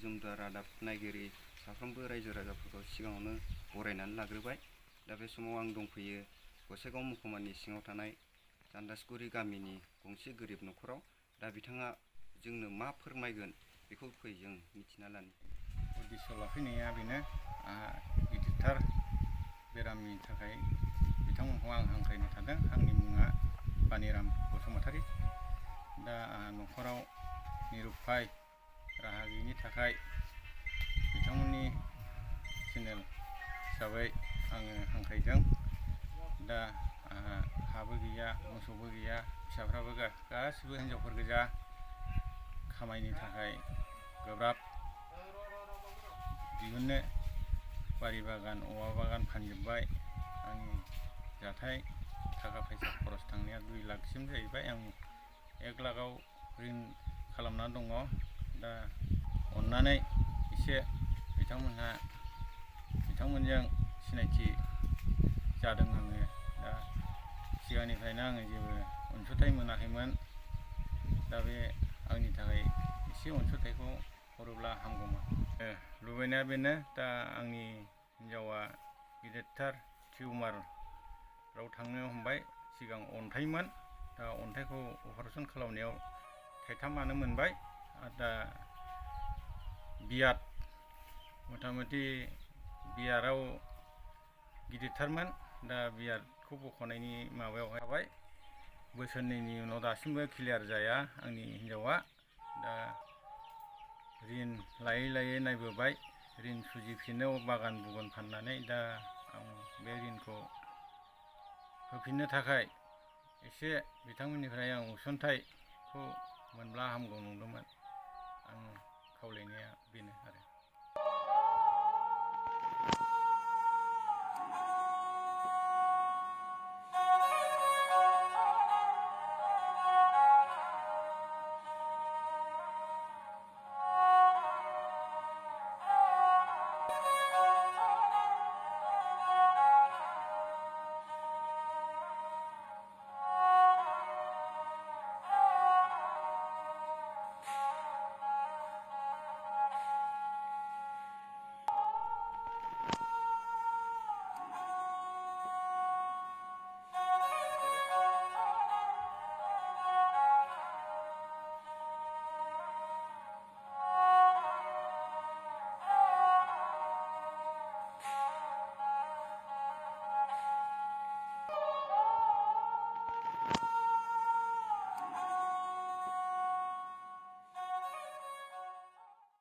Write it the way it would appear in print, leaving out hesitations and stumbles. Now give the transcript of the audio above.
जुमदा रादाब नायगिरि साफ्रोमबो रायजो राजाफोरखौ सिगाङावनो बरायनानै लाग्रोबाय। दा बे समाव आं दंफैयो गसाइगाव महकुमानि सिङाव थानाय जान्दासगुरि गामिनि गंसे गोरिब न'खराव। दा बिथाङा जोंनो मा फोरमायगोन बेखौ फै जों मिथिना लानि। उद्देश्य लाफैनाया बेनो, गिदिरथार बेरामनि थाखाय बिथांमोनखौ आं हांख्रायनो थांदों। आंनि मुङा बानिराम बसुमतारी। दा न'खराव निरुपाय राहा गैयिनि थाखाय बिथांमोननि चेनेल हिसाबै आङो हांख्रायदों। दा हाबो गैया, मोसौबो गैया, फिसाफ्राबो गासिबो हिनजावफोर गोजा। खामायनो थाखाय गोब्राब, दिहुननो बारि बागान औवा बागान फानजोब्बाय। आंनि जाथाय थाखा फैसा खरस थांनाया 2 लाखसिम जाहैबाय। आं 1 लाखआव रिन खालामना दङ। दा अननानै एसे बिथांमोनजों सिनायथि जादों आङो। दा सिगांनिफ्रायनो आङो जेबो अनसुंथाइ मोनाखैमोन। दा बे आंनि थाखाय एसे अनसुंथाइखौ हरोब्ला हामगौमोन। लुबैनाया बेनो, दा आंनि हिन्जावा गिदिरथार टिउमाराव थांनो हमबाय। सिगां अन्थाइमोन, दा अन्थाइखौ अपारेसन खालामनायाव थाइथामानो मोनबाय। दा बियाद मथा-मथि बियादाव गिदिरथारमोन। दा बियादखौ बख'नायनि माबायावहाय थाबाय। बोसोरनैनि उनाव दासिमबो क्लियार जाया आंनि हिन्जावा। दा रिन लायै लायै नायबोबाय, रिन सुजिफिनो बागान बुगान फाननानै। दा आं बे रिनखौ होफिननो थाखाय एसे बिथांमोननिफ्राय आं अनसुंथाइखौ मोनब्ला हामगौ नंदोंमोन। आं खावलायनाया बेनो आरो।